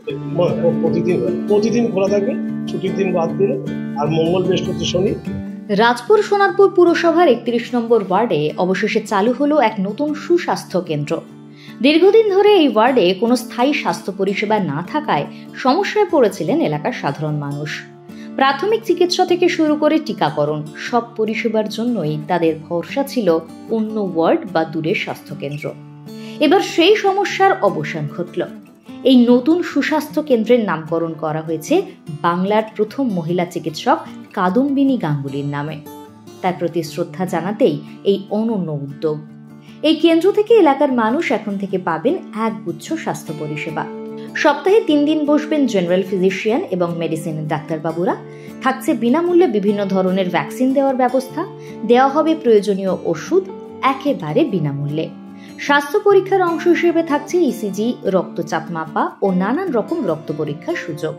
প্রতিদিন প্রতিদিন খোলা থাকবে, ছুটির দিন বাদ দিলে, আর মঙ্গল বৃহস্পতি শনি। রাজপুর সোনারপুর পুরসভার 31 নম্বর ওয়ার্ডে অবশেষে চালু হলো এক নতুন সুস্বাস্থ্য কেন্দ্র। দীর্ঘদিন ধরে এই ওয়ার্ডে কোনো স্থায়ী স্বাস্থ্য পরিষেবা না থাকায় সমস্যায় পড়েছিলেন এলাকার সাধারণ মানুষ। প্রাথমিক চিকিৎসা থেকে শুরু করে টিকাকরণ সব পরিষেবার জন্যই তাদের ভরসা ছিল অন্য ওয়ার্ড বা দূরের স্বাস্থ্যকেন্দ্র। এবার সেই সমস্যার অবসান ঘটল। এই নতুন সুস্বাস্থ্য কেন্দ্রের নামকরণ করা হয়েছে বাংলার প্রথম মহিলা চিকিৎসক কাদম্বিনী গাঙ্গুলির নামে। তার প্রতি শ্রদ্ধা জানাতেই এই অনন্য উদ্যোগ। এই কেন্দ্র থেকে এলাকার মানুষ এখন থেকে পাবেন একগুচ্ছ স্বাস্থ্য পরিষেবা। সপ্তাহে 3 দিন বসবেন জেনারেল ফিজিশিয়ান এবং মেডিসিনের ডাক্তারবাবুরা। থাকছে বিনামূল্যে বিভিন্ন ধরনের ভ্যাকসিন দেওয়ার ব্যবস্থা। দেওয়া হবে প্রয়োজনীয় ওষুধ একেবারে বিনামূল্যে। স্বাস্থ্য পরীক্ষার অংশ হিসেবে থাকছে ইসিজি, রক্তচাপ মাপা ও নানান রকম রক্ত পরীক্ষার সুযোগ।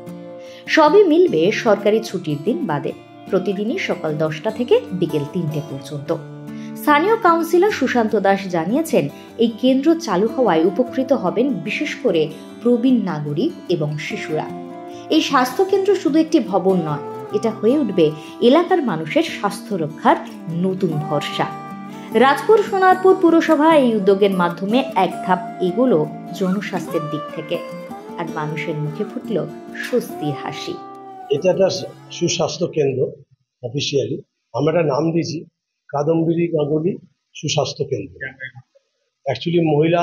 সবই মিলবে সরকারি ছুটির দিন বাদে, প্রতিদিনই সকাল 10টা থেকে বিকেল 3টে পর্যন্ত। স্থানীয় কাউন্সিলর সুশান্ত দাস জানিয়েছেন, এই কেন্দ্র চালু হওয়ায় উপকৃত হবেন বিশেষ করে প্রবীণ নাগরিক এবং শিশুরা। এই স্বাস্থ্য কেন্দ্র শুধু একটি ভবন নয়, এটা হয়ে উঠবে এলাকার মানুষের স্বাস্থ্য রক্ষার নতুন ভরসা। রাজপুর সোনারপুর পুরসভা এই উদ্যোগের মাধ্যমে এক ধাপ এগোলো জনস্বাস্থ্যের দিক থেকে, আর মানুষের মুখে ফুটল স্বস্তির হাসি। এটা একটা সুস্বাস্থ্য কেন্দ্র। অফিসিয়ালি আমরা একটা নাম দিয়েছি কাদম্বিনী গাঙ্গুলি সুস্বাস্থ্য কেন্দ্র। অ্যাকচুয়ালি মহিলা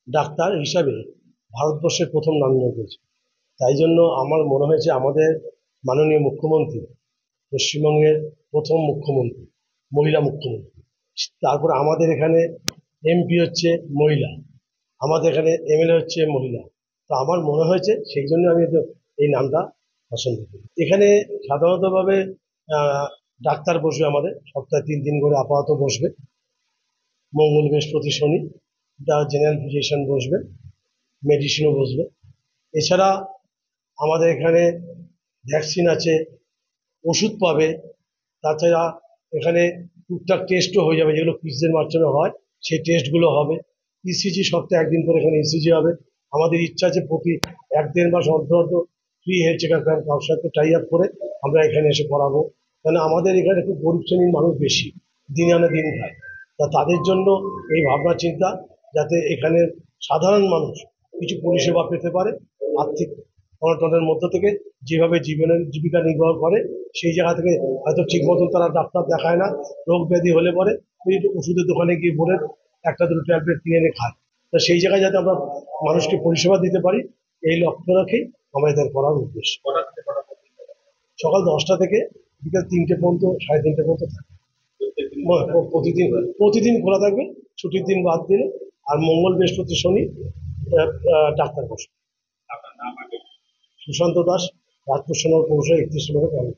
ডাক্তার হিসাবে ভারতবর্ষের প্রথম নাম নিয়েছে। তাই জন্য আমার মনে হয়েছে আমাদের মাননীয় মুখ্যমন্ত্রী, পশ্চিমবঙ্গের প্রথম মুখ্যমন্ত্রী, মহিলা মুখ্যমন্ত্রী, তারপর আমাদের এখানে এমপি হচ্ছে মহিলা, আমাদের এখানে এমএলএ হচ্ছে মহিলা। তো আমার মনে হয়েছে সেই জন্য আমি এই নামটা পছন্দ করি। এখানে সাধারণতভাবে ডাক্তার বসবে, আমাদের সপ্তাহে 3 দিন করে আপাতত বসবে, মঙ্গল বৃহস্পতি শনি। জেনারেল ফিজিশিয়ান বসবে, মেডিসিনও বসবে। এছাড়া আমাদের এখানে ভ্যাকসিন আছে, ওষুধ পাবে। তাছাড়া এখানে টুকটাক টেস্টও হয়ে যাবে, যেগুলো কিডসদের মাধ্যমে হয় সেই টেস্টগুলো হবে। ইসিজি সপ্তাহে 1 দিন করে এখানে ইসিজি হবে। আমাদের ইচ্ছা আছে প্রতি 1-1.5 মাস অন্তর ফ্রি হেলথ চেক আপ কারোর সাথে টাই আপ করে আমরা এখানে এসে করাবো। কেন আমাদের এখানে খুব গরিব শ্রেণীর মানুষ বেশি, দিনে আনে দিন খায়। তা তাদের জন্য এই ভাবনা চিন্তা, যাতে এখানের সাধারণ মানুষ কিছু পরিষেবা পেতে পারে। আর্থিক অনটনের মধ্য থেকে যেভাবে জীবিকা নির্বাহ করে, সেই জায়গা থেকে হয়তো ঠিক মতন তারা ডাক্তার দেখায় না, রোগ ব্যাধি হলে পরে ওষুধের দোকানে গিয়ে বলে 1-2 ট্যাবলেট কিনে এনে খায়। তা সেই জায়গায় যাতে আমরা মানুষকে পরিষেবা দিতে পারি, এই লক্ষ্য রেখেই আমাদের করার উদ্দেশ্য। সকাল 10টা থেকে বিকেল 3টে পর্যন্ত, 3:30 পর্যন্ত থাকে। প্রতিদিন খোলা থাকবে, ছুটির দিন বাদ দিলে, আর মঙ্গল বৃহস্পতি শনি ডাক্তার বসবে। সুশান্ত দাস, রাজপুর সোনারপুর পৌরসভা 31 নম্বর।